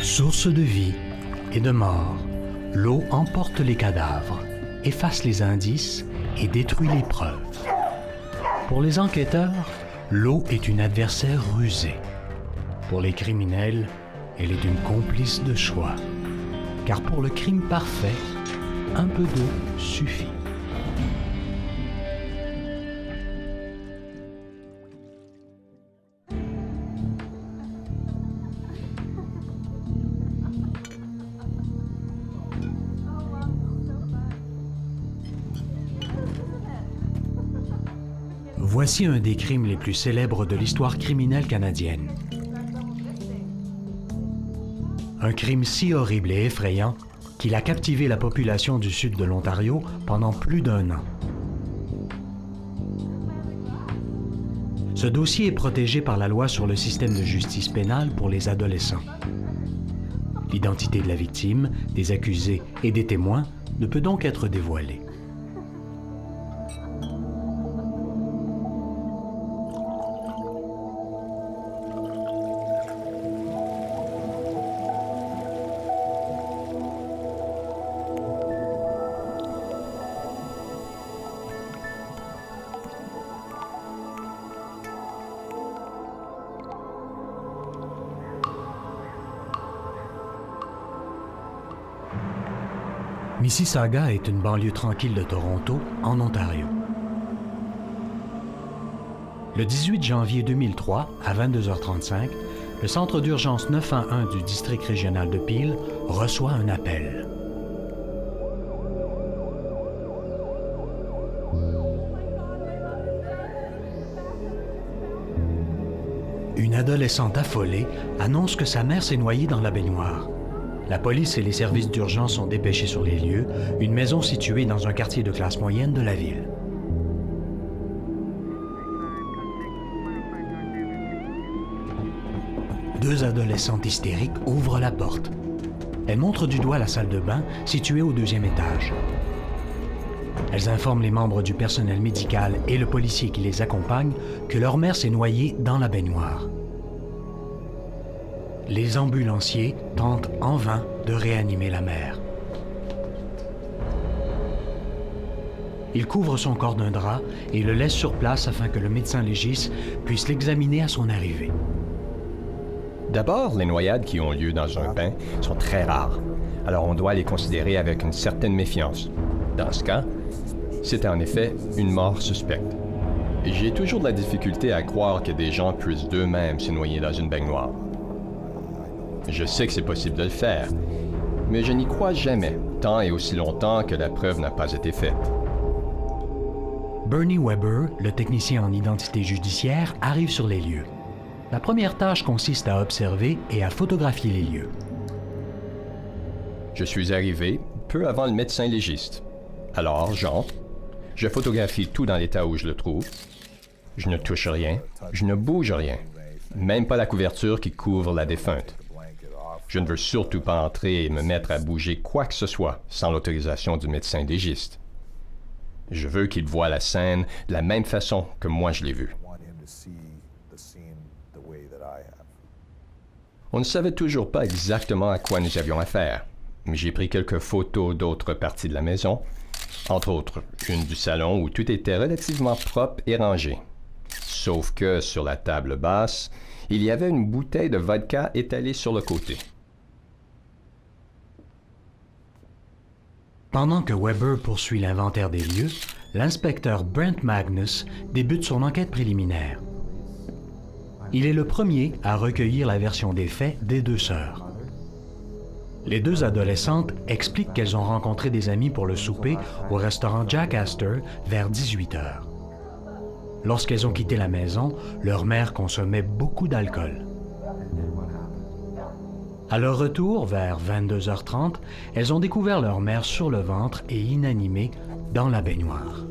Source de vie et de mort, l'eau emporte les cadavres, efface les indices et détruit les preuves. Pour les enquêteurs, l'eau est une adversaire rusée. Pour les criminels, elle est une complice de choix. Car pour le crime parfait, un peu d'eau suffit. Voici un des crimes les plus célèbres de l'histoire criminelle canadienne. Un crime si horrible et effrayant qu'il a captivé la population du sud de l'Ontario pendant plus d'1 an. Ce dossier est protégé par la loi sur le système de justice pénale pour les adolescents. L'identité de la victime, des accusés et des témoins ne peut donc être dévoilée. Mississauga est une banlieue tranquille de Toronto, en Ontario. Le 18 janvier 2003, à 22h35, le centre d'urgence 911 du district régional de Peel reçoit un appel. Une adolescente affolée annonce que sa mère s'est noyée dans la baignoire. La police et les services d'urgence sont dépêchés sur les lieux, une maison située dans un quartier de classe moyenne de la ville. Deux adolescentes hystériques ouvrent la porte. Elles montrent du doigt la salle de bain située au 2e étage. Elles informent les membres du personnel médical et le policier qui les accompagne que leur mère s'est noyée dans la baignoire. Les ambulanciers tentent en vain de réanimer la mère. Ils couvrent son corps d'un drap et le laissent sur place afin que le médecin légiste puisse l'examiner à son arrivée. D'abord, les noyades qui ont lieu dans un bain sont très rares, alors on doit les considérer avec une certaine méfiance. Dans ce cas, c'est en effet une mort suspecte. Et j'ai toujours de la difficulté à croire que des gens puissent d'eux-mêmes se noyer dans une baignoire. Je sais que c'est possible de le faire, mais je n'y crois jamais, tant et aussi longtemps que la preuve n'a pas été faite. Bernie Weber, le technicien en identité judiciaire, arrive sur les lieux. La première tâche consiste à observer et à photographier les lieux. Je suis arrivé peu avant le médecin légiste. Alors, j'entre, je photographie tout dans l'état où je le trouve. Je ne touche rien, je ne bouge rien, même pas la couverture qui couvre la défunte. Je ne veux surtout pas entrer et me mettre à bouger quoi que ce soit sans l'autorisation du médecin légiste. Je veux qu'il voie la scène de la même façon que moi je l'ai vue. On ne savait toujours pas exactement à quoi nous avions affaire, mais j'ai pris quelques photos d'autres parties de la maison, entre autres une du salon où tout était relativement propre et rangé. Sauf que sur la table basse, il y avait une bouteille de vodka étalée sur le côté. Pendant que Weber poursuit l'inventaire des lieux, l'inspecteur Brent Magnus débute son enquête préliminaire. Il est le premier à recueillir la version des faits des deux sœurs. Les deux adolescentes expliquent qu'elles ont rencontré des amis pour le souper au restaurant Jack Astor vers 18h. Lorsqu'elles ont quitté la maison, leur mère consommait beaucoup d'alcool. À leur retour, vers 22h30, elles ont découvert leur mère sur le ventre et inanimée dans la baignoire.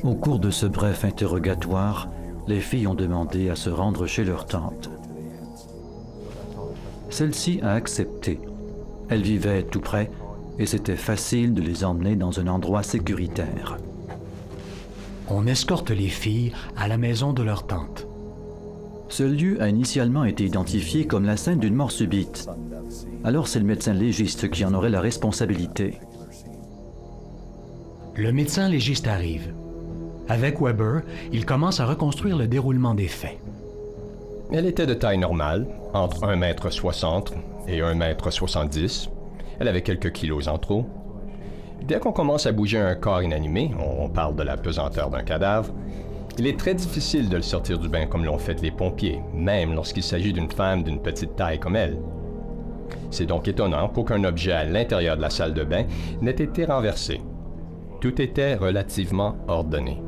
Au cours de ce bref interrogatoire, les filles ont demandé à se rendre chez leur tante. Celle-ci a accepté. Elle vivait tout près et c'était facile de les emmener dans un endroit sécuritaire. On escorte les filles à la maison de leur tante. Ce lieu a initialement été identifié comme la scène d'une mort subite. Alors c'est le médecin légiste qui en aurait la responsabilité. Le médecin légiste arrive. Avec Weber, il commence à reconstruire le déroulement des faits. Elle était de taille normale, entre 1,60 m et 1,70 m. Elle avait quelques kilos en trop. Dès qu'on commence à bouger un corps inanimé, on parle de la pesanteur d'un cadavre, il est très difficile de le sortir du bain comme l'ont fait les pompiers, même lorsqu'il s'agit d'une femme d'une petite taille comme elle. C'est donc étonnant qu'aucun objet à l'intérieur de la salle de bain n'ait été renversé. Tout était relativement ordonné.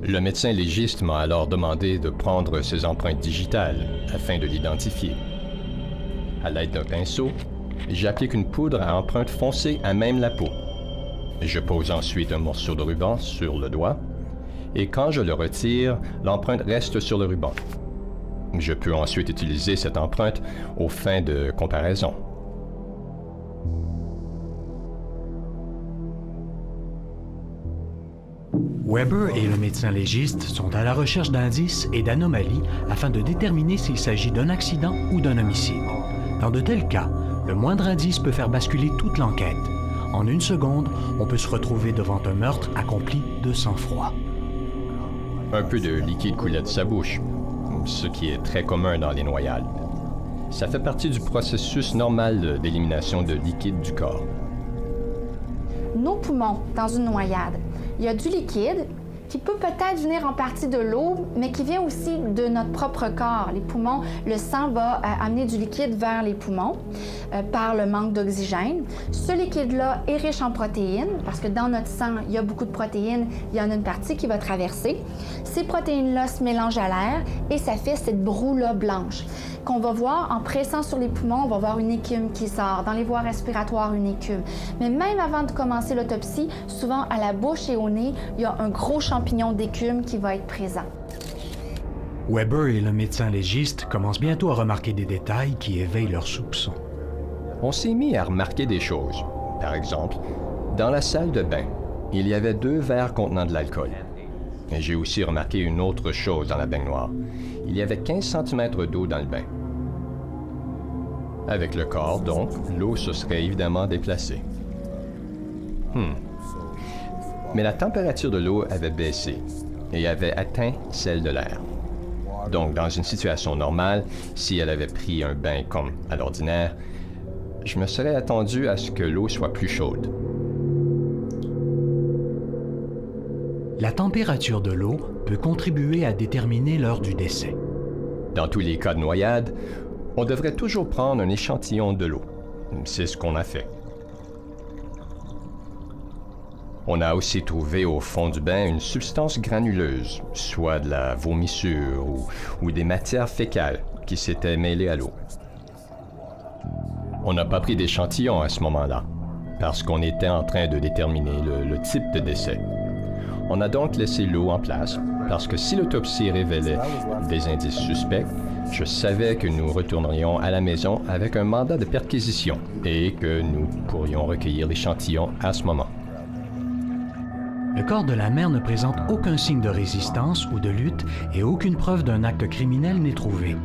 Le médecin légiste m'a alors demandé de prendre ses empreintes digitales afin de l'identifier. À l'aide d'un pinceau, j'applique une poudre à empreinte foncée à même la peau. Je pose ensuite un morceau de ruban sur le doigt et quand je le retire, l'empreinte reste sur le ruban. Je peux ensuite utiliser cette empreinte aux fins de comparaison. Weber et le médecin légiste sont à la recherche d'indices et d'anomalies afin de déterminer s'il s'agit d'un accident ou d'un homicide. Dans de tels cas, le moindre indice peut faire basculer toute l'enquête. En une seconde, on peut se retrouver devant un meurtre accompli de sang-froid. Un peu de liquide coulait de sa bouche, ce qui est très commun dans les noyades. Ça fait partie du processus normal d'élimination de liquide du corps. Nos poumons, dans une noyade, il y a du liquide qui peut peut-être venir en partie de l'eau, mais qui vient aussi de notre propre corps. Les poumons, le sang va amener du liquide vers les poumons par le manque d'oxygène. Ce liquide-là est riche en protéines, parce que dans notre sang, il y a beaucoup de protéines, il y en a une partie qui va traverser. Ces protéines-là se mélangent à l'air et ça fait cette broue-là blanche qu'on va voir en pressant sur les poumons, on va voir une écume qui sort, dans les voies respiratoires une écume. Mais même avant de commencer l'autopsie, souvent à la bouche et au nez, il y a un gros champignon d'écume qui va être présent. Weber et le médecin légiste commencent bientôt à remarquer des détails qui éveillent leurs soupçons. On s'est mis à remarquer des choses. Par exemple, dans la salle de bain, il y avait 2 verres contenant de l'alcool. Et j'ai aussi remarqué une autre chose dans la baignoire. Il y avait 15 cm d'eau dans le bain. Avec le corps, donc, l'eau se serait évidemment déplacée. Mais la température de l'eau avait baissé et avait atteint celle de l'air. Donc, dans une situation normale, si elle avait pris un bain comme à l'ordinaire, je me serais attendu à ce que l'eau soit plus chaude. La température de l'eau peut contribuer à déterminer l'heure du décès. Dans tous les cas de noyade, on devrait toujours prendre un échantillon de l'eau. C'est ce qu'on a fait. On a aussi trouvé au fond du bain une substance granuleuse, soit de la vomissure ou des matières fécales qui s'étaient mêlées à l'eau. On n'a pas pris d'échantillon à ce moment-là, parce qu'on était en train de déterminer le type de décès. On a donc laissé l'eau en place, parce que si l'autopsie révélait des indices suspects, je savais que nous retournerions à la maison avec un mandat de perquisition et que nous pourrions recueillir l'échantillon à ce moment. Le corps de la mère ne présente aucun signe de résistance ou de lutte et aucune preuve d'un acte criminel n'est trouvée.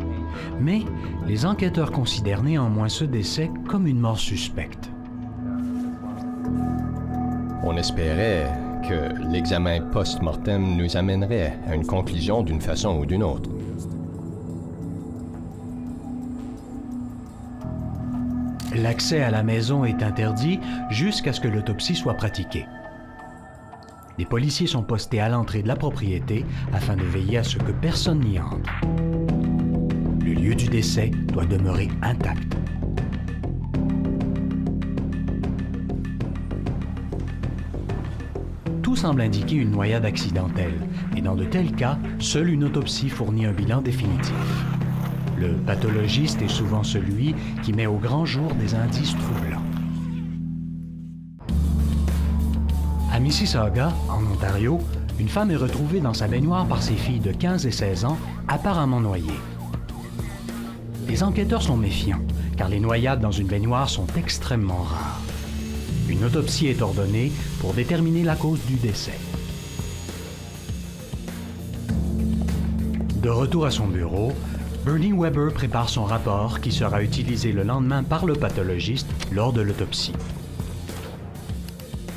Mais les enquêteurs considèrent néanmoins ce décès comme une mort suspecte. On espérait que l'examen post-mortem nous amènerait à une conclusion d'une façon ou d'une autre. L'accès à la maison est interdit jusqu'à ce que l'autopsie soit pratiquée. Des policiers sont postés à l'entrée de la propriété afin de veiller à ce que personne n'y entre. Le lieu du décès doit demeurer intact. Tout semble indiquer une noyade accidentelle, et dans de tels cas, seule une autopsie fournit un bilan définitif. Le pathologiste est souvent celui qui met au grand jour des indices troublants. À Mississauga, en Ontario, une femme est retrouvée dans sa baignoire par ses filles de 15 et 16 ans, apparemment noyées. Les enquêteurs sont méfiants, car les noyades dans une baignoire sont extrêmement rares. Une autopsie est ordonnée pour déterminer la cause du décès. De retour à son bureau, Bernie Weber prépare son rapport qui sera utilisé le lendemain par le pathologiste lors de l'autopsie.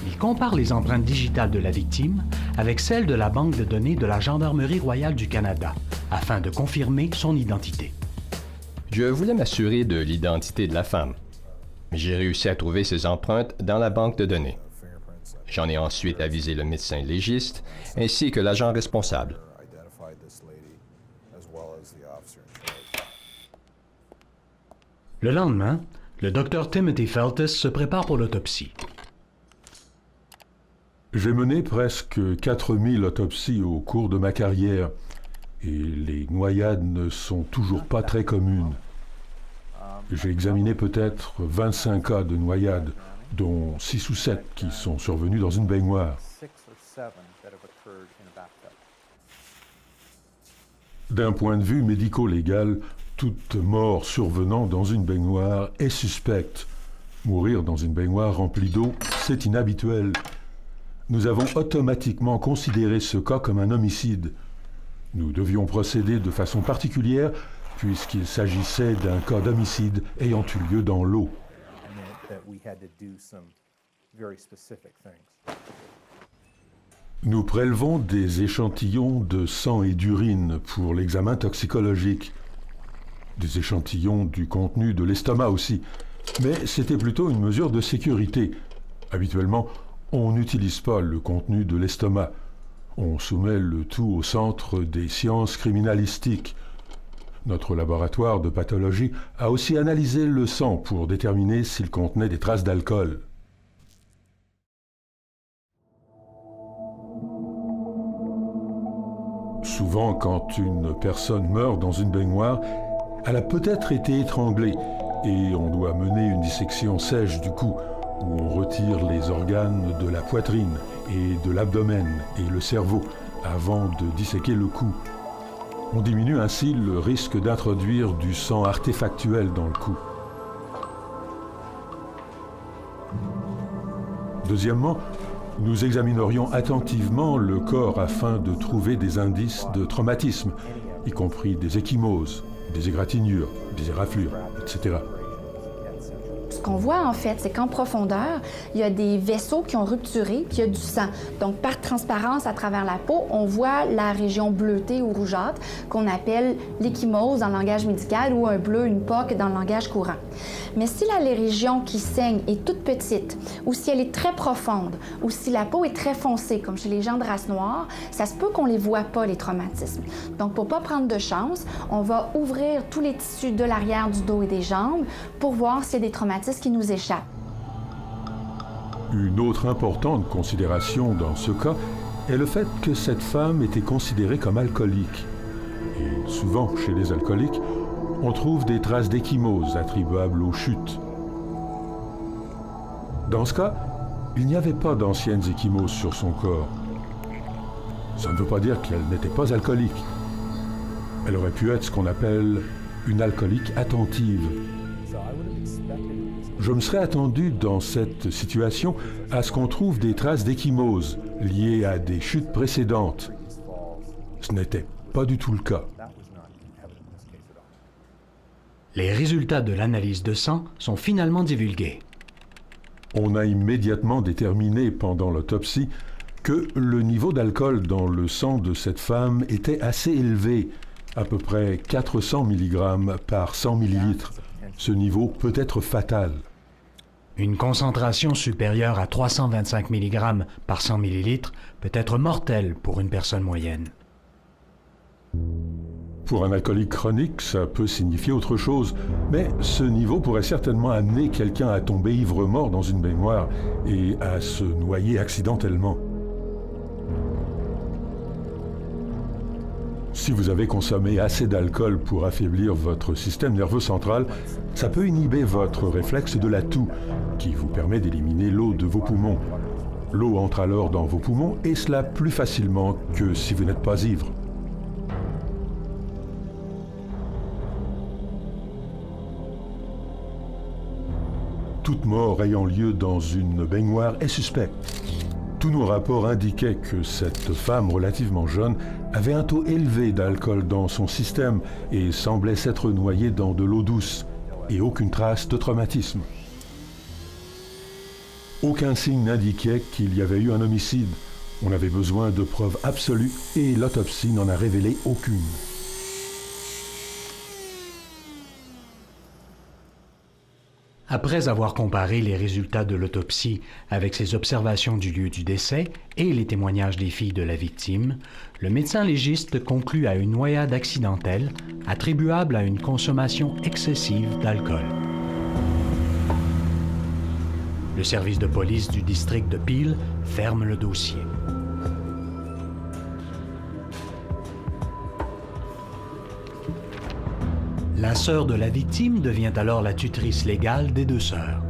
Il compare les empreintes digitales de la victime avec celles de la banque de données de la Gendarmerie royale du Canada afin de confirmer son identité. Je voulais m'assurer de l'identité de la femme. J'ai réussi à trouver ces empreintes dans la banque de données. J'en ai ensuite avisé le médecin légiste ainsi que l'agent responsable. Le lendemain, le docteur Timothy Feltus se prépare pour l'autopsie. J'ai mené presque 4000 autopsies au cours de ma carrière et les noyades ne sont toujours pas très communes. J'ai examiné peut-être 25 cas de noyades, dont 6 ou 7 qui sont survenus dans une baignoire. D'un point de vue médico-légal, toute mort survenant dans une baignoire est suspecte. Mourir dans une baignoire remplie d'eau, c'est inhabituel. Nous avons automatiquement considéré ce cas comme un homicide. Nous devions procéder de façon particulière puisqu'il s'agissait d'un cas d'homicide ayant eu lieu dans l'eau. Nous prélevons des échantillons de sang et d'urine pour l'examen toxicologique. Des échantillons du contenu de l'estomac aussi. Mais c'était plutôt une mesure de sécurité. Habituellement, on n'utilise pas le contenu de l'estomac. On soumet le tout au Centre des sciences criminalistiques. Notre laboratoire de pathologie a aussi analysé le sang pour déterminer s'il contenait des traces d'alcool. Souvent, quand une personne meurt dans une baignoire, elle a peut-être été étranglée et on doit mener une dissection sèche du cou où on retire les organes de la poitrine et de l'abdomen et le cerveau avant de disséquer le cou. On diminue ainsi le risque d'introduire du sang artefactuel dans le cou. Deuxièmement, nous examinerions attentivement le corps afin de trouver des indices de traumatisme, y compris des ecchymoses, des égratignures, des éraflures, etc. Ce qu'on voit, en fait, c'est qu'en profondeur, il y a des vaisseaux qui ont rupturé, puis il y a du sang. Donc, par transparence à travers la peau, on voit la région bleutée ou rougeâtre qu'on appelle l'ecchymose dans le langage médical ou un bleu, une poque dans le langage courant. Mais si la région qui saigne est toute petite, ou si elle est très profonde, ou si la peau est très foncée, comme chez les gens de race noire, ça se peut qu'on les voit pas, les traumatismes. Donc, pour pas prendre de chance, on va ouvrir tous les tissus de l'arrière du dos et des jambes pour voir s'il y a des traumatismes qui nous échappent. Une autre importante considération dans ce cas est le fait que cette femme était considérée comme alcoolique. Et souvent, chez les alcooliques, on trouve des traces d'ecchymose attribuables aux chutes. Dans ce cas, il n'y avait pas d'anciennes ecchymoses sur son corps. Ça ne veut pas dire qu'elle n'était pas alcoolique. Elle aurait pu être ce qu'on appelle une alcoolique attentive. Je me serais attendu dans cette situation à ce qu'on trouve des traces d'ecchymose liées à des chutes précédentes. Ce n'était pas du tout le cas. Les résultats de l'analyse de sang sont finalement divulgués. On a immédiatement déterminé pendant l'autopsie que le niveau d'alcool dans le sang de cette femme était assez élevé, à peu près 400 mg par 100 ml. Ce niveau peut être fatal. Une concentration supérieure à 325 mg par 100 ml peut être mortelle pour une personne moyenne. Pour un alcoolique chronique, ça peut signifier autre chose, mais ce niveau pourrait certainement amener quelqu'un à tomber ivre-mort dans une baignoire et à se noyer accidentellement. Si vous avez consommé assez d'alcool pour affaiblir votre système nerveux central, ça peut inhiber votre réflexe de la toux, qui vous permet d'éliminer l'eau de vos poumons. L'eau entre alors dans vos poumons, et cela plus facilement que si vous n'êtes pas ivre. Toute mort ayant lieu dans une baignoire est suspecte. Tous nos rapports indiquaient que cette femme relativement jeune avait un taux élevé d'alcool dans son système et semblait s'être noyée dans de l'eau douce, et aucune trace de traumatisme. Aucun signe n'indiquait qu'il y avait eu un homicide. On avait besoin de preuves absolues et l'autopsie n'en a révélé aucune. Après avoir comparé les résultats de l'autopsie avec ses observations du lieu du décès et les témoignages des filles de la victime, le médecin légiste conclut à une noyade accidentelle attribuable à une consommation excessive d'alcool. Le service de police du district de Peel ferme le dossier. La sœur de la victime devient alors la tutrice légale des deux sœurs.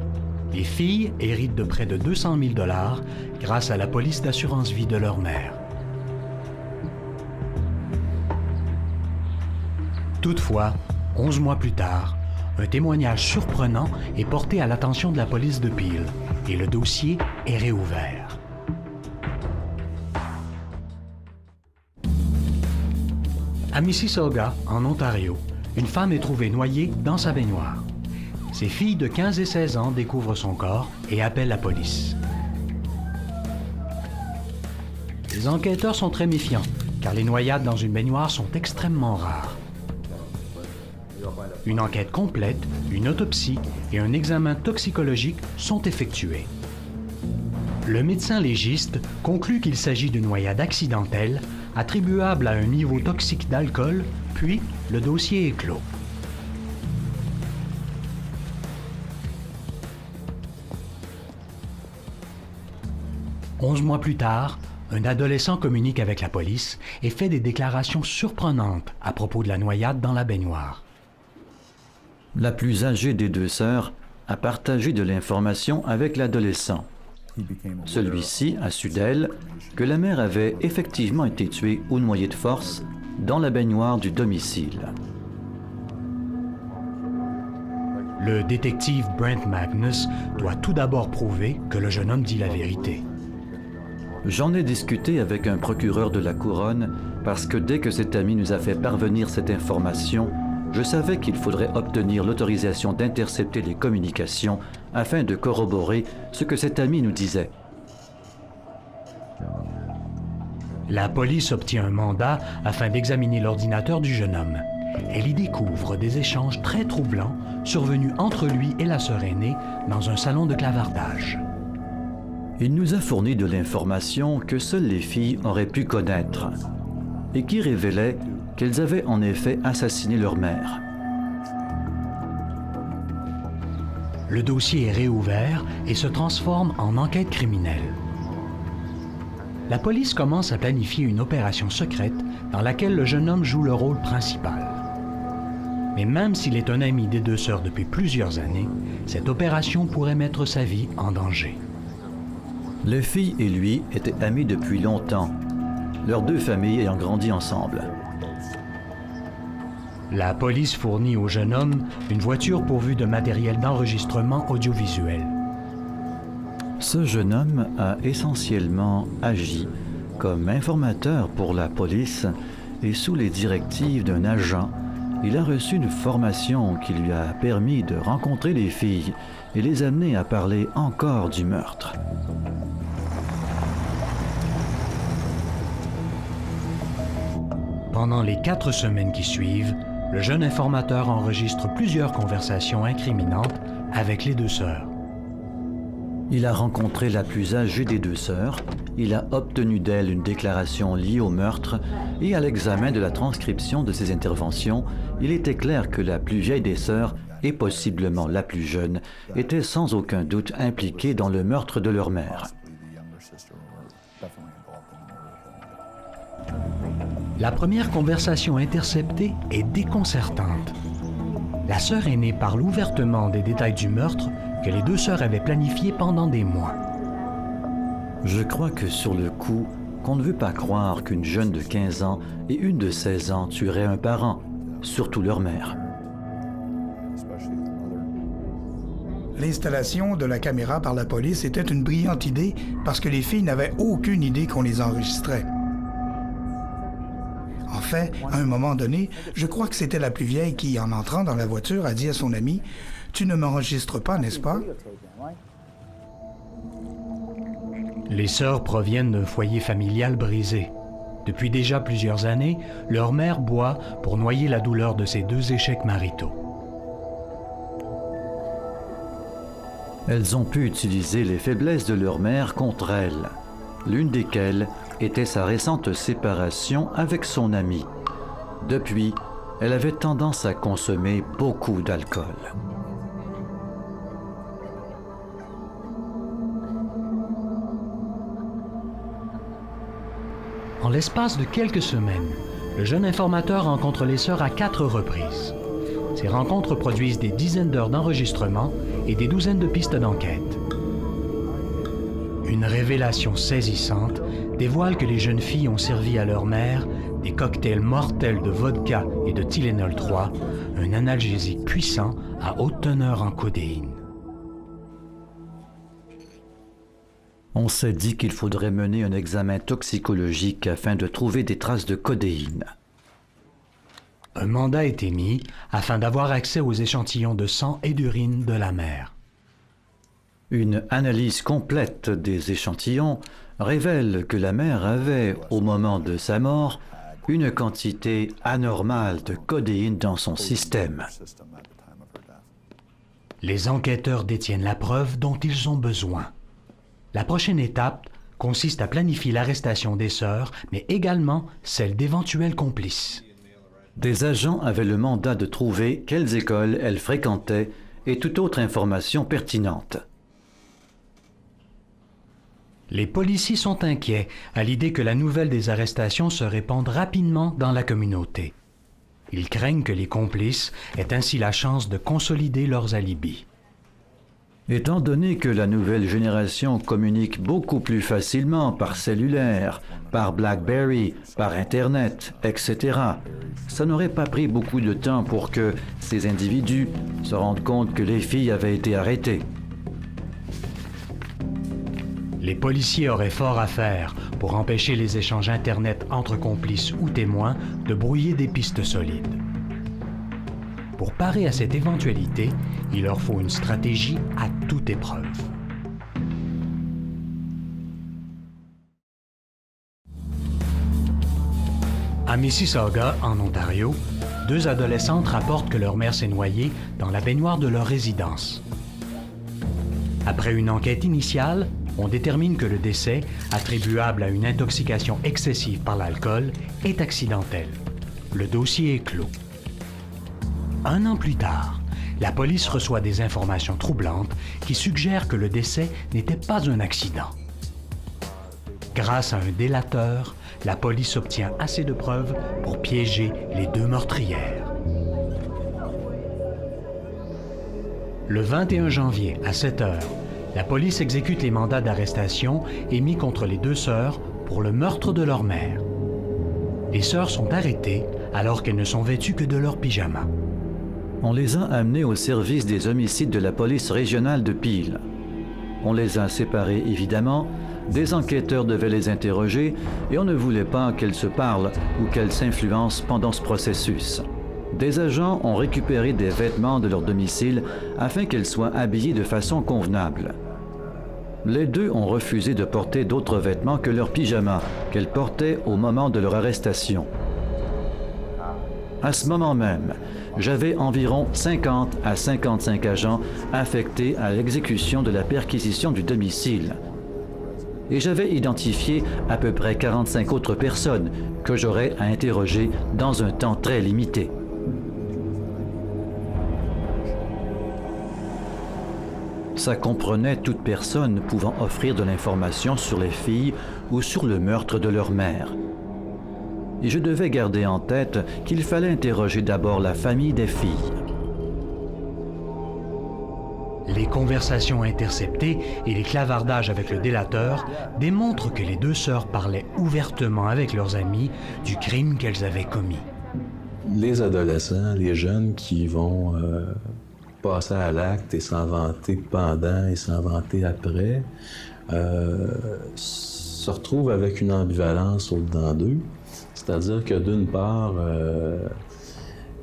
Les filles héritent de près de 200 000 $ grâce à la police d'assurance vie de leur mère. Toutefois, 11 mois plus tard, un témoignage surprenant est porté à l'attention de la police de Peel et le dossier est réouvert. À Mississauga, en Ontario, une femme est trouvée noyée dans sa baignoire. Ses filles de 15 et 16 ans découvrent son corps et appellent la police. Les enquêteurs sont très méfiants, car les noyades dans une baignoire sont extrêmement rares. Une enquête complète, une autopsie et un examen toxicologique sont effectués. Le médecin légiste conclut qu'il s'agit d'une noyade accidentelle attribuable à un niveau toxique d'alcool, puis le dossier est clos. « 11 mois plus tard, un adolescent communique avec la police et fait des déclarations surprenantes à propos de la noyade dans la baignoire. La plus âgée des deux sœurs a partagé de l'information avec l'adolescent. Celui-ci a su d'elle que la mère avait effectivement été tuée ou noyée de force dans la baignoire du domicile. Le détective Brent Magnus doit tout d'abord prouver que le jeune homme dit la vérité. J'en ai discuté avec un procureur de la Couronne parce que dès que cet ami nous a fait parvenir cette information, je savais qu'il faudrait obtenir l'autorisation d'intercepter les communications afin de corroborer ce que cet ami nous disait. La police obtient un mandat afin d'examiner l'ordinateur du jeune homme. Elle y découvre des échanges très troublants survenus entre lui et la sœur aînée dans un salon de clavardage. Il nous a fourni de l'information que seules les filles auraient pu connaître et qui révélait qu'elles avaient en effet assassiné leur mère. Le dossier est réouvert et se transforme en enquête criminelle. La police commence à planifier une opération secrète dans laquelle le jeune homme joue le rôle principal. Mais même s'il est un ami des deux sœurs depuis plusieurs années, cette opération pourrait mettre sa vie en danger. Les filles et lui étaient amis depuis longtemps, leurs deux familles ayant grandi ensemble. La police fournit au jeune homme une voiture pourvue de matériel d'enregistrement audiovisuel. Ce jeune homme a essentiellement agi comme informateur pour la police et sous les directives d'un agent, il a reçu une formation qui lui a permis de rencontrer les filles et les amener à parler encore du meurtre. Pendant les 4 semaines qui suivent, le jeune informateur enregistre plusieurs conversations incriminantes avec les deux sœurs. Il a rencontré la plus âgée des deux sœurs, il a obtenu d'elle une déclaration liée au meurtre et à l'examen de la transcription de ses interventions, il était clair que la plus vieille des sœurs, et possiblement la plus jeune, était sans aucun doute impliquée dans le meurtre de leur mère. La première conversation interceptée est déconcertante. La sœur aînée parle ouvertement des détails du meurtre que les deux sœurs avaient planifié pendant des mois. Je crois que sur le coup, qu'on ne veut pas croire qu'une jeune de 15 ans et une de 16 ans tueraient un parent, surtout leur mère. L'installation de la caméra par la police était une brillante idée parce que les filles n'avaient aucune idée qu'on les enregistrait. En fait, à un moment donné, je crois que c'était la plus vieille qui, en entrant dans la voiture, a dit à son ami « Tu ne m'enregistres pas, n'est-ce pas? » Les sœurs proviennent d'un foyer familial brisé. Depuis déjà plusieurs années, leur mère boit pour noyer la douleur de ses 2 échecs maritaux. Elles ont pu utiliser les faiblesses de leur mère contre elle, l'une desquelles était sa récente séparation avec son ami. Depuis, elle avait tendance à consommer beaucoup d'alcool. En l'espace de quelques semaines, le jeune informateur rencontre les sœurs à 4 reprises. Ces rencontres produisent des dizaines d'heures d'enregistrement et des douzaines de pistes d'enquête. Une révélation saisissante dévoile que les jeunes filles ont servi à leur mère des cocktails mortels de vodka et de Tylenol 3, un analgésique puissant à haute teneur en codéine. On s'est dit qu'il faudrait mener un examen toxicologique afin de trouver des traces de codéine. Un mandat est émis afin d'avoir accès aux échantillons de sang et d'urine de la mère. Une analyse complète des échantillons révèle que la mère avait, au moment de sa mort, une quantité anormale de codéine dans son système. Les enquêteurs détiennent la preuve dont ils ont besoin. La prochaine étape consiste à planifier l'arrestation des sœurs, mais également celle d'éventuels complices. Des agents avaient le mandat de trouver quelles écoles elles fréquentaient et toute autre information pertinente. Les policiers sont inquiets à l'idée que la nouvelle des arrestations se répande rapidement dans la communauté. Ils craignent que les complices aient ainsi la chance de consolider leurs alibis. Étant donné que la nouvelle génération communique beaucoup plus facilement par cellulaire, par BlackBerry, par Internet, etc., ça n'aurait pas pris beaucoup de temps pour que ces individus se rendent compte que les filles avaient été arrêtées. Les policiers auraient fort à faire pour empêcher les échanges Internet entre complices ou témoins de brouiller des pistes solides. Pour parer à cette éventualité, il leur faut une stratégie à toute épreuve. À Mississauga, en Ontario, 2 adolescentes rapportent que leur mère s'est noyée dans la baignoire de leur résidence. Après une enquête initiale, on détermine que le décès, attribuable à une intoxication excessive par l'alcool, est accidentel. Le dossier est clos. 1 an plus tard, la police reçoit des informations troublantes qui suggèrent que le décès n'était pas un accident. Grâce à un délateur, la police obtient assez de preuves pour piéger les 2 meurtrières. Le 21 janvier, à 7 heures, la police exécute les mandats d'arrestation émis contre les 2 sœurs pour le meurtre de leur mère. Les sœurs sont arrêtées alors qu'elles ne sont vêtues que de leur pyjama. On les a amenées au service des homicides de la police régionale de Peel. On les a séparées évidemment, des enquêteurs devaient les interroger et on ne voulait pas qu'elles se parlent ou qu'elles s'influencent pendant ce processus. Des agents ont récupéré des vêtements de leur domicile afin qu'elles soient habillées de façon convenable. Les 2 ont refusé de porter d'autres vêtements que leurs pyjamas qu'elles portaient au moment de leur arrestation. À ce moment même, j'avais environ 50 à 55 agents affectés à l'exécution de la perquisition du domicile. Et j'avais identifié à peu près 45 autres personnes que j'aurais à interroger dans un temps très limité. Ça comprenait toute personne pouvant offrir de l'information sur les filles ou sur le meurtre de leur mère. Et je devais garder en tête qu'il fallait interroger d'abord la famille des filles. Les conversations interceptées et les clavardages avec le délateur démontrent que les 2 sœurs parlaient ouvertement avec leurs amis du crime qu'elles avaient commis. Les adolescents, les jeunes qui vont passer à l'acte et s'en vanter pendant et s'en vanter après, se retrouvent avec une ambivalence au-dedans d'eux. C'est-à-dire que d'une part,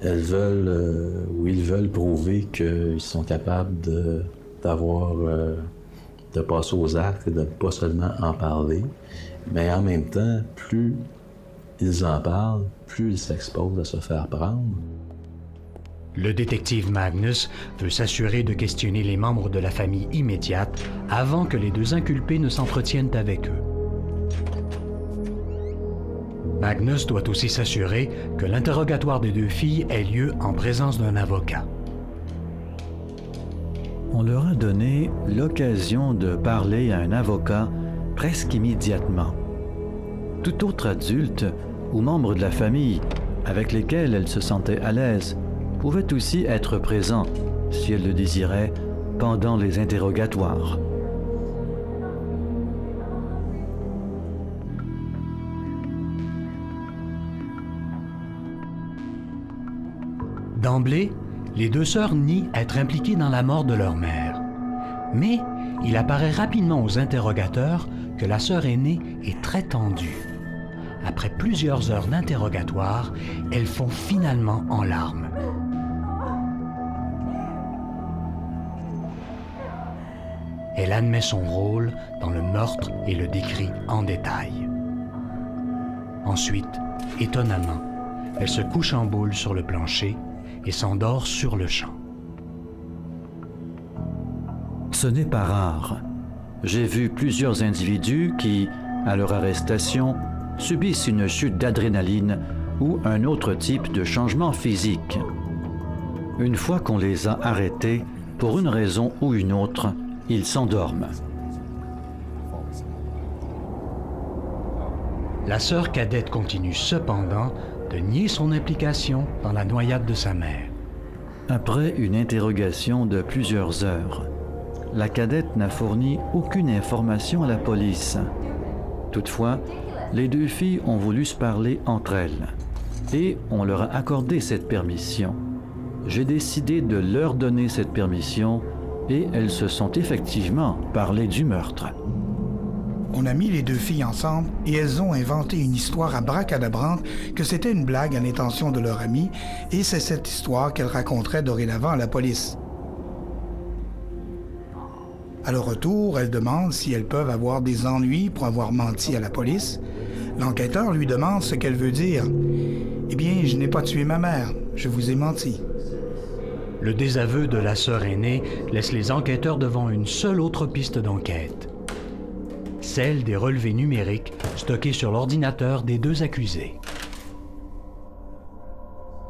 elles veulent ou ils veulent prouver qu'ils sont capables de passer aux actes et de ne pas seulement en parler, mais en même temps, plus ils en parlent, plus ils s'exposent à se faire prendre. Le détective Magnus veut s'assurer de questionner les membres de la famille immédiate avant que les deux inculpés ne s'entretiennent avec eux. Magnus doit aussi s'assurer que l'interrogatoire des deux filles ait lieu en présence d'un avocat. On leur a donné l'occasion de parler à un avocat presque immédiatement. Tout autre adulte ou membre de la famille avec lesquels elles se sentaient à l'aise pouvait aussi être présent, si elles le désiraient, pendant les interrogatoires. D'emblée, les deux sœurs nient être impliquées dans la mort de leur mère. Mais il apparaît rapidement aux interrogateurs que la sœur aînée est très tendue. Après plusieurs heures d'interrogatoire, elles fond finalement en larmes. Elle admet son rôle dans le meurtre et le décrit en détail. Ensuite, étonnamment, elle se couche en boule sur le plancher et s'endort sur le champ. Ce n'est pas rare. J'ai vu plusieurs individus qui, à leur arrestation, subissent une chute d'adrénaline ou un autre type de changement physique. Une fois qu'on les a arrêtés, pour une raison ou une autre, ils s'endorment. La sœur cadette continue cependant de nier son implication dans la noyade de sa mère. Après une interrogation de plusieurs heures, la cadette n'a fourni aucune information à la police. Toutefois, les deux filles ont voulu se parler entre elles et on leur a accordé cette permission. J'ai décidé de leur donner cette permission et elles se sont effectivement parlé du meurtre. On a mis les deux filles ensemble et elles ont inventé une histoire abracadabrante que c'était une blague à l'intention de leur amie et c'est cette histoire qu'elles raconteraient dorénavant à la police. À leur retour, elles demandent si elles peuvent avoir des ennuis pour avoir menti à la police. L'enquêteur lui demande ce qu'elle veut dire. « Eh bien, je n'ai pas tué ma mère, je vous ai menti. » Le désaveu de la sœur aînée laisse les enquêteurs devant une seule autre piste d'enquête. Celle des relevés numériques stockés sur l'ordinateur des deux accusés.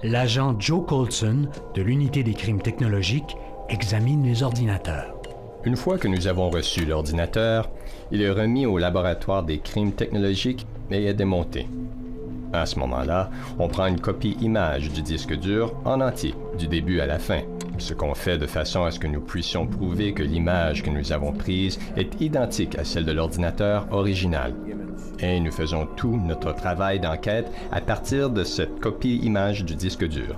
L'agent Joe Colson de l'unité des crimes technologiques examine les ordinateurs. Une fois que nous avons reçu l'ordinateur, il est remis au laboratoire des crimes technologiques et est démonté. À ce moment-là, on prend une copie image du disque dur en entier, du début à la fin, ce qu'on fait de façon à ce que nous puissions prouver que l'image que nous avons prise est identique à celle de l'ordinateur original. Et nous faisons tout notre travail d'enquête à partir de cette copie image du disque dur.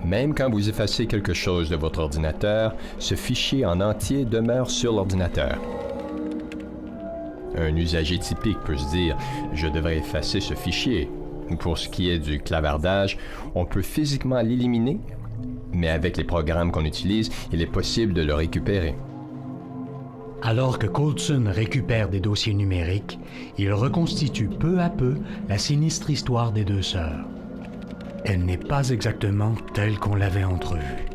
Même quand vous effacez quelque chose de votre ordinateur, ce fichier en entier demeure sur l'ordinateur. Un usager typique peut se dire « je devrais effacer ce fichier ». Pour ce qui est du clavardage, on peut physiquement l'éliminer, mais avec les programmes qu'on utilise, il est possible de le récupérer. Alors que Colson récupère des dossiers numériques, il reconstitue peu à peu la sinistre histoire des deux sœurs. Elle n'est pas exactement telle qu'on l'avait entrevue.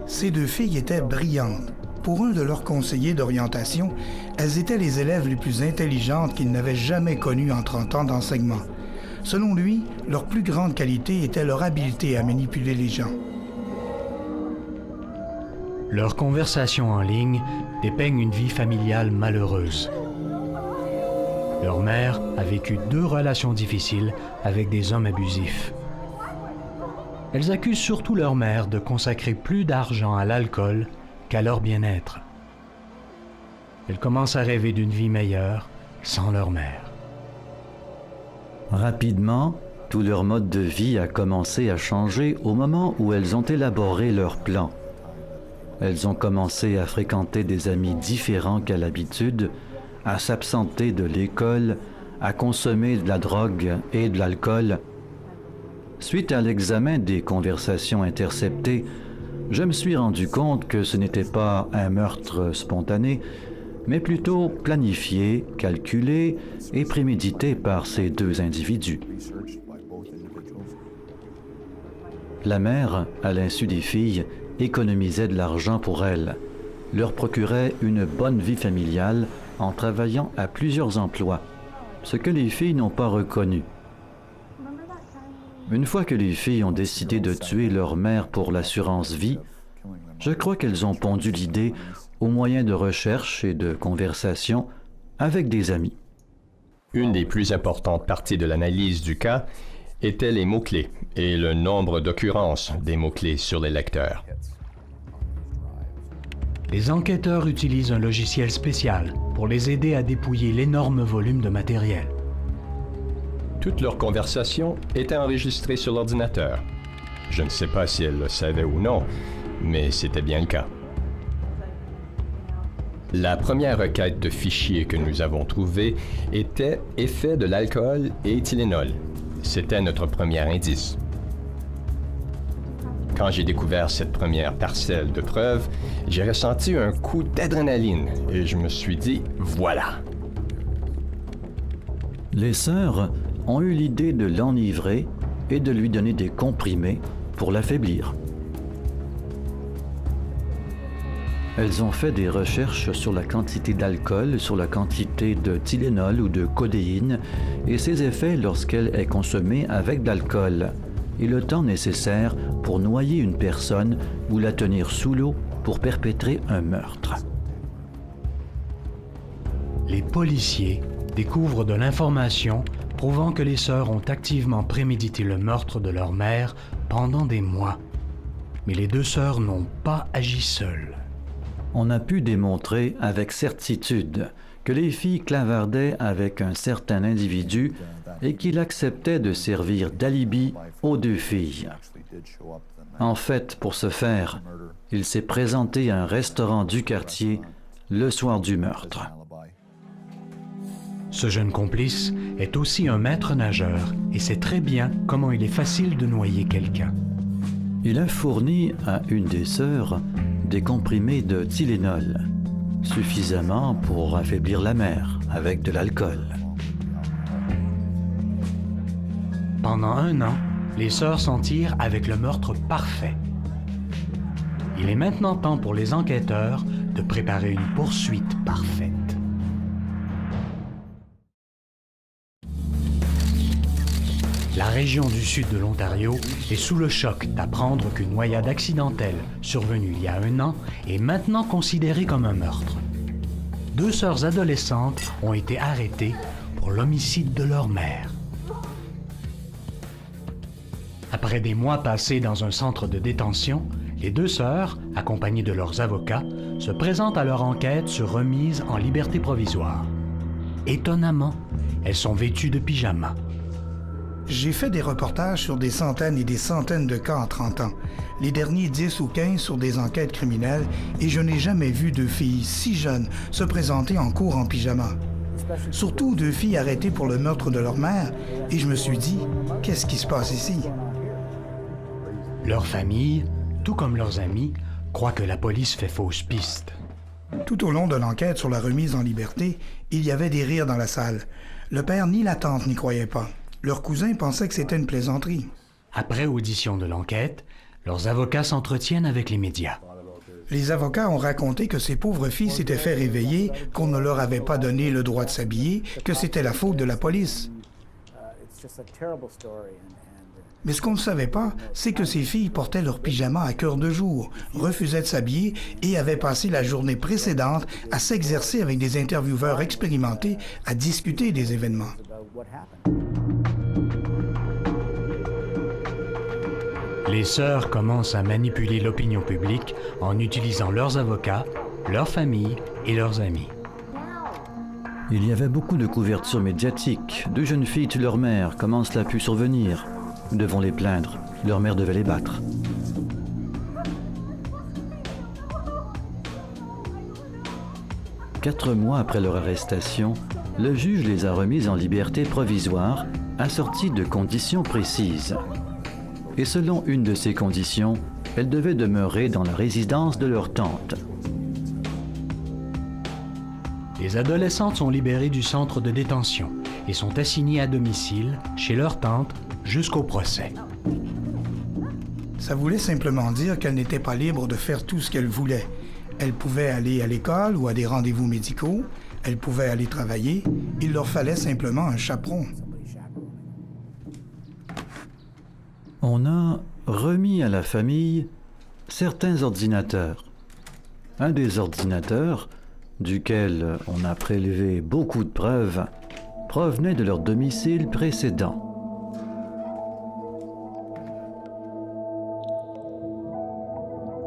Ces deux filles étaient brillantes. Pour un de leurs conseillers d'orientation, elles étaient les élèves les plus intelligentes qu'il n'avait jamais connues en 30 ans d'enseignement. Selon lui, leur plus grande qualité était leur habileté à manipuler les gens. Leurs conversations en ligne dépeignent une vie familiale malheureuse. Leur mère a vécu 2 relations difficiles avec des hommes abusifs. Elles accusent surtout leur mère de consacrer plus d'argent à l'alcool qu'à leur bien-être. Elles commencent à rêver d'une vie meilleure sans leur mère. Rapidement, tout leur mode de vie a commencé à changer au moment où elles ont élaboré leur plan. Elles ont commencé à fréquenter des amis différents qu'à l'habitude, à s'absenter de l'école, à consommer de la drogue et de l'alcool. Suite à l'examen des conversations interceptées, je me suis rendu compte que ce n'était pas un meurtre spontané, mais plutôt planifié, calculé et prémédité par ces deux individus. La mère, à l'insu des filles, économisait de l'argent pour elles, leur procurait une bonne vie familiale en travaillant à plusieurs emplois, ce que les filles n'ont pas reconnu. Une fois que les filles ont décidé de tuer leur mère pour l'assurance vie, je crois qu'elles ont pondu l'idée au moyen de recherche et de conversation avec des amis. Une des plus importantes parties de l'analyse du cas étaient les mots-clés et le nombre d'occurrences des mots-clés sur les lecteurs. Les enquêteurs utilisent un logiciel spécial pour les aider à dépouiller l'énorme volume de matériel. Toutes leurs conversations étaient enregistrées sur l'ordinateur. Je ne sais pas si elles le savaient ou non, mais c'était bien le cas. La première requête de fichiers que nous avons trouvée était « Effet de l'alcool et Tylenol ». C'était notre premier indice. Quand j'ai découvert cette première parcelle de preuves, j'ai ressenti un coup d'adrénaline et je me suis dit « Voilà ». Les sœurs ont eu l'idée de l'enivrer et de lui donner des comprimés pour l'affaiblir. Elles ont fait des recherches sur la quantité d'alcool, sur la quantité de Tylenol ou de codéine et ses effets lorsqu'elle est consommée avec de l'alcool et le temps nécessaire pour noyer une personne ou la tenir sous l'eau pour perpétrer un meurtre. Les policiers découvrent de l'information prouvant que les sœurs ont activement prémédité le meurtre de leur mère pendant des mois. Mais les deux sœurs n'ont pas agi seules. On a pu démontrer avec certitude que les filles clavardaient avec un certain individu et qu'il acceptait de servir d'alibi aux deux filles. En fait, pour ce faire, il s'est présenté à un restaurant du quartier le soir du meurtre. Ce jeune complice est aussi un maître nageur et sait très bien comment il est facile de noyer quelqu'un. Il a fourni à une des sœurs des comprimés de Tylenol, suffisamment pour affaiblir la mère avec de l'alcool. Pendant 1 an, les sœurs s'en tirent avec le meurtre parfait. Il est maintenant temps pour les enquêteurs de préparer une poursuite parfaite. La région du sud de l'Ontario est sous le choc d'apprendre qu'une noyade accidentelle survenue il y a 1 an est maintenant considérée comme un meurtre. 2 sœurs adolescentes ont été arrêtées pour l'homicide de leur mère. Après des mois passés dans un centre de détention, les 2 sœurs, accompagnées de leurs avocats, se présentent à leur enquête sur remise en liberté provisoire. Étonnamment, elles sont vêtues de pyjama. J'ai fait des reportages sur des centaines et des centaines de cas en 30 ans, les derniers 10 ou 15 sur des enquêtes criminelles, et je n'ai jamais vu 2 filles si jeunes se présenter en cours en pyjama. Surtout 2 filles arrêtées pour le meurtre de leur mère, et je me suis dit, qu'est-ce qui se passe ici? Leur famille, tout comme leurs amis, croient que la police fait fausse piste. Tout au long de l'enquête sur la remise en liberté, il y avait des rires dans la salle. Le père ni la tante n'y croyaient pas. Leur cousin pensait que c'était une plaisanterie. Après audition de l'enquête, leurs avocats s'entretiennent avec les médias. Les avocats ont raconté que ces pauvres filles s'étaient fait réveiller, qu'on ne leur avait pas donné le droit de s'habiller, que c'était la faute de la police. Mais ce qu'on ne savait pas, c'est que ces filles portaient leur pyjama à cœur de jour, refusaient de s'habiller et avaient passé la journée précédente à s'exercer avec des intervieweurs expérimentés à discuter des événements. Les sœurs commencent à manipuler l'opinion publique en utilisant leurs avocats, leurs familles et leurs amis. Il y avait beaucoup de couvertures médiatiques. 2 jeunes filles tuent leur mère. Comment cela a pu survenir? Nous devons les plaindre. Leur mère devait les battre. « 4 mois après leur arrestation, le juge les a remises en liberté provisoire, assortie de conditions précises. Et selon une de ces conditions, elles devaient demeurer dans la résidence de leur tante. Les adolescentes sont libérées du centre de détention et sont assignées à domicile chez leur tante jusqu'au procès. Ça voulait simplement dire qu'elles n'étaient pas libres de faire tout ce qu'elles voulaient. Elles pouvaient aller à l'école ou à des rendez-vous médicaux, elles pouvaient aller travailler, il leur fallait simplement un chaperon. On a remis à la famille certains ordinateurs. Un des ordinateurs, duquel on a prélevé beaucoup de preuves, provenait de leur domicile précédent.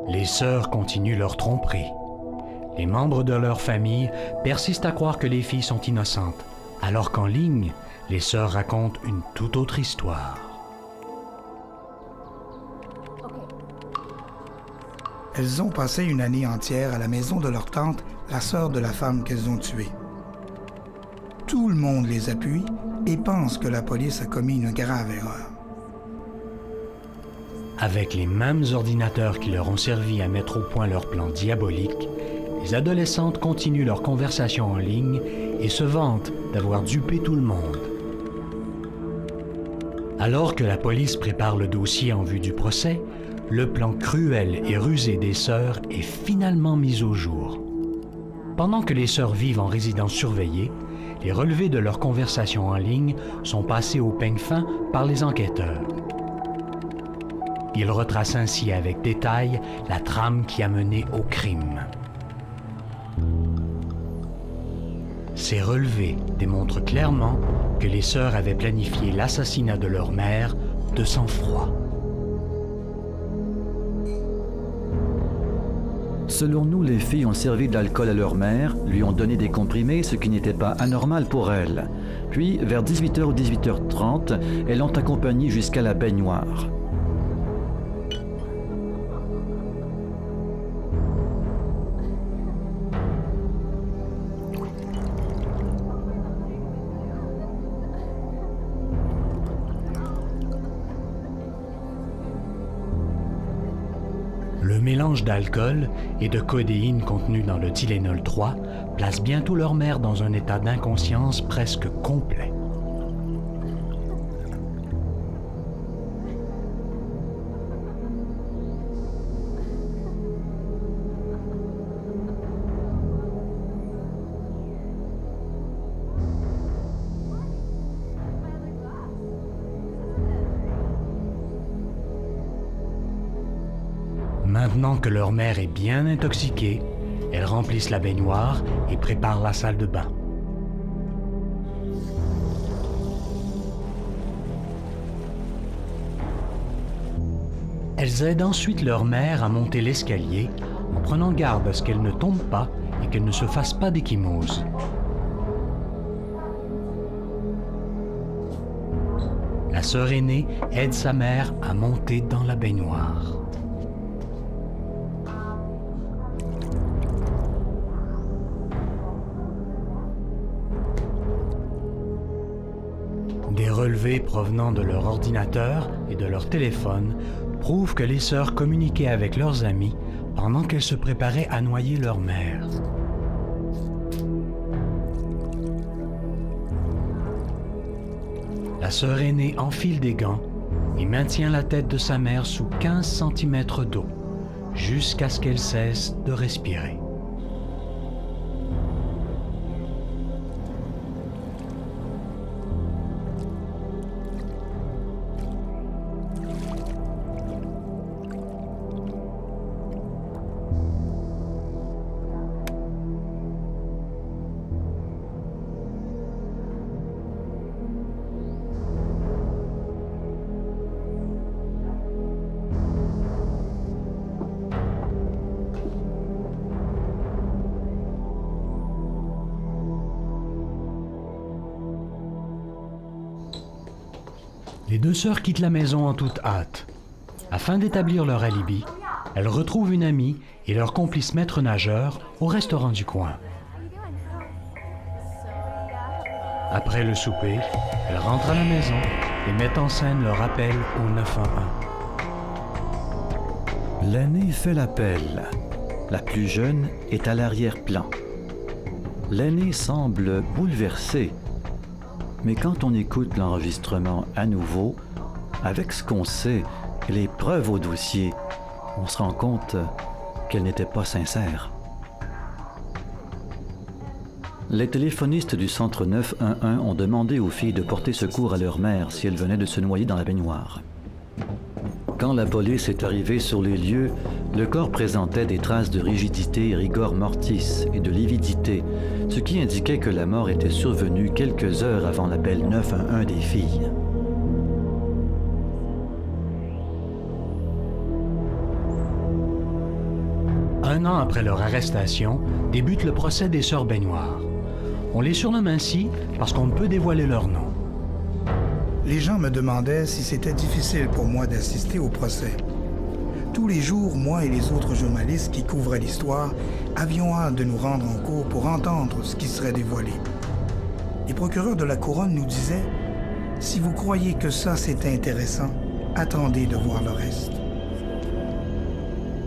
Les sœurs continuent leur tromperie. Les membres de leur famille persistent à croire que les filles sont innocentes, alors qu'en ligne, les sœurs racontent une toute autre histoire. Elles ont passé une année entière à la maison de leur tante, la sœur de la femme qu'elles ont tuée. Tout le monde les appuie et pense que la police a commis une grave erreur. Avec les mêmes ordinateurs qui leur ont servi à mettre au point leur plan diabolique, les adolescentes continuent leur conversation en ligne et se vantent d'avoir dupé tout le monde. Alors que la police prépare le dossier en vue du procès, le plan cruel et rusé des sœurs est finalement mis au jour. Pendant que les sœurs vivent en résidence surveillée, les relevés de leur conversation en ligne sont passés au peigne fin par les enquêteurs. Ils retracent ainsi avec détail la trame qui a mené au crime. Ces relevés démontrent clairement que les sœurs avaient planifié l'assassinat de leur mère de sang-froid. Selon nous, les filles ont servi de l'alcool à leur mère, lui ont donné des comprimés, ce qui n'était pas anormal pour elles. Puis, vers 18h ou 18h30, elles l'ont accompagnée jusqu'à la baignoire. Le mélange d'alcool et de codéine contenu dans le Tylenol 3 place bientôt leur mère dans un état d'inconscience presque complet. Maintenant que leur mère est bien intoxiquée, elles remplissent la baignoire et préparent la salle de bain. Elles aident ensuite leur mère à monter l'escalier en prenant garde à ce qu'elle ne tombe pas et qu'elle ne se fasse pas d'échymose. La sœur aînée aide sa mère à monter dans la baignoire. Des relevés provenant de leur ordinateur et de leur téléphone prouvent que les sœurs communiquaient avec leurs amis pendant qu'elles se préparaient à noyer leur mère. La sœur aînée enfile des gants et maintient la tête de sa mère sous 15 cm d'eau jusqu'à ce qu'elle cesse de respirer. Les deux sœurs quittent la maison en toute hâte. Afin d'établir leur alibi, elles retrouvent une amie et leur complice maître nageur au restaurant du coin. Après le souper, elles rentrent à la maison et mettent en scène leur appel au 911. L'aînée fait l'appel. La plus jeune est à l'arrière-plan. L'aînée semble bouleversée. Mais quand on écoute l'enregistrement à nouveau, avec ce qu'on sait et les preuves au dossier, on se rend compte qu'elle n'était pas sincère. Les téléphonistes du centre 911 ont demandé aux filles de porter secours à leur mère si elles venaient de se noyer dans la baignoire. Quand la police est arrivée sur les lieux, le corps présentait des traces de rigidité, rigor mortis et de lividité, ce qui indiquait que la mort était survenue quelques heures avant l'appel 911 des filles. Un an après leur arrestation, débute le procès des sœurs Baignoire. On les surnomme ainsi parce qu'on ne peut dévoiler leur nom. Les gens me demandaient si c'était difficile pour moi d'assister au procès. Tous les jours, moi et les autres journalistes qui couvraient l'histoire avions hâte de nous rendre en cours pour entendre ce qui serait dévoilé. Les procureurs de la Couronne nous disaient « Si vous croyez que ça c'est intéressant, attendez de voir le reste. »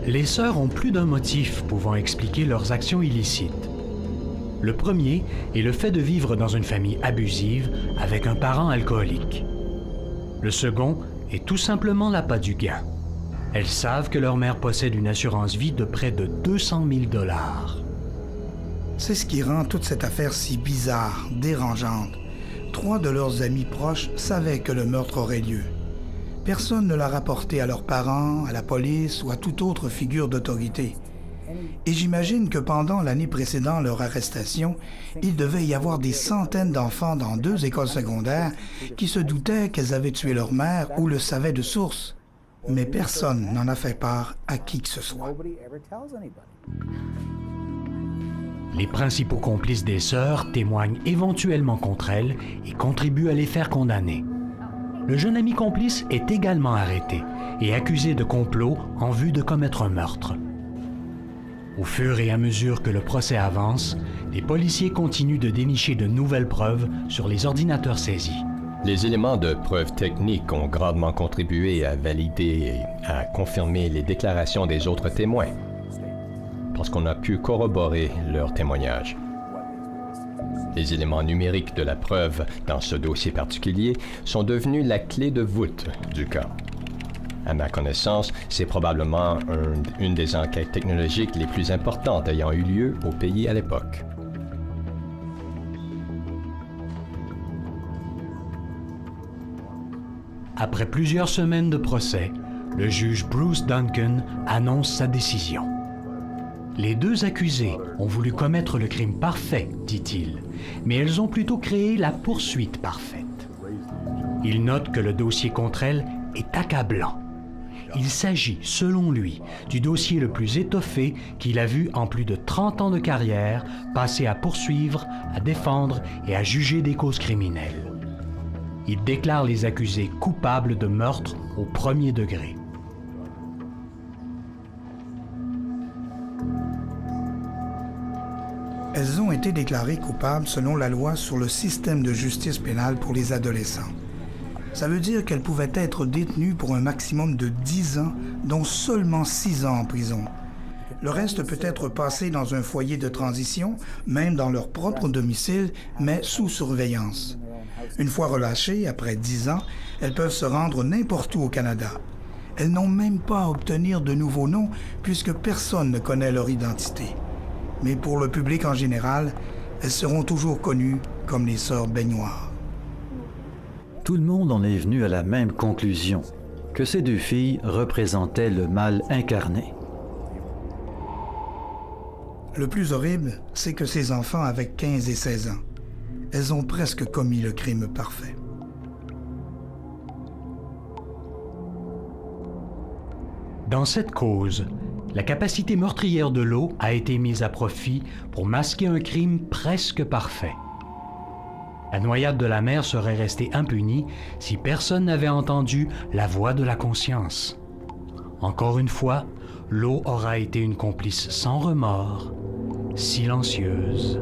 Les sœurs ont plus d'un motif pouvant expliquer leurs actions illicites. Le premier est le fait de vivre dans une famille abusive avec un parent alcoolique. Le second est tout simplement l'appât du gain. Elles savent que leur mère possède une assurance vie de près de 200 000 $. C'est ce qui rend toute cette affaire si bizarre, dérangeante. 3 de leurs amis proches savaient que le meurtre aurait lieu. Personne ne l'a rapporté à leurs parents, à la police ou à toute autre figure d'autorité. Et j'imagine que pendant l'année précédant leur arrestation, il devait y avoir des centaines d'enfants dans 2 écoles secondaires qui se doutaient qu'elles avaient tué leur mère ou le savaient de source. Mais personne n'en a fait part à qui que ce soit. Les principaux complices des sœurs témoignent éventuellement contre elles et contribuent à les faire condamner. Le jeune ami complice est également arrêté et accusé de complot en vue de commettre un meurtre. Au fur et à mesure que le procès avance, les policiers continuent de dénicher de nouvelles preuves sur les ordinateurs saisis. Les éléments de preuve techniques ont grandement contribué à valider et à confirmer les déclarations des autres témoins, parce qu'on a pu corroborer leurs témoignages. Les éléments numériques de la preuve dans ce dossier particulier sont devenus la clé de voûte du cas. À ma connaissance, c'est probablement une des enquêtes technologiques les plus importantes ayant eu lieu au pays à l'époque. Après plusieurs semaines de procès, le juge Bruce Duncan annonce sa décision. Les 2 accusées ont voulu commettre le crime parfait, dit-il, mais elles ont plutôt créé la poursuite parfaite. Il note que le dossier contre elles est accablant. Il s'agit, selon lui, du dossier le plus étoffé qu'il a vu en plus de 30 ans de carrière, passé à poursuivre, à défendre et à juger des causes criminelles. Il déclare les accusés coupables de meurtre au 1er degré. Elles ont été déclarées coupables selon la loi sur le système de justice pénale pour les adolescents. Ça veut dire qu'elles pouvaient être détenues pour un maximum de 10 ans, dont seulement 6 ans en prison. Le reste peut être passé dans un foyer de transition, même dans leur propre domicile, mais sous surveillance. Une fois relâchées, après 10 ans, elles peuvent se rendre n'importe où au Canada. Elles n'ont même pas à obtenir de nouveaux noms, puisque personne ne connaît leur identité. Mais pour le public en général, elles seront toujours connues comme les sœurs Baignoire. Tout le monde en est venu à la même conclusion, que ces 2 filles représentaient le mal incarné. Le plus horrible, c'est que ces enfants avaient 15 et 16 ans. Elles ont presque commis le crime parfait. Dans cette cause, la capacité meurtrière de l'eau a été mise à profit pour masquer un crime presque parfait. La noyade de la mer serait restée impunie si personne n'avait entendu la voix de la conscience. Encore une fois, l'eau aura été une complice sans remords, silencieuse.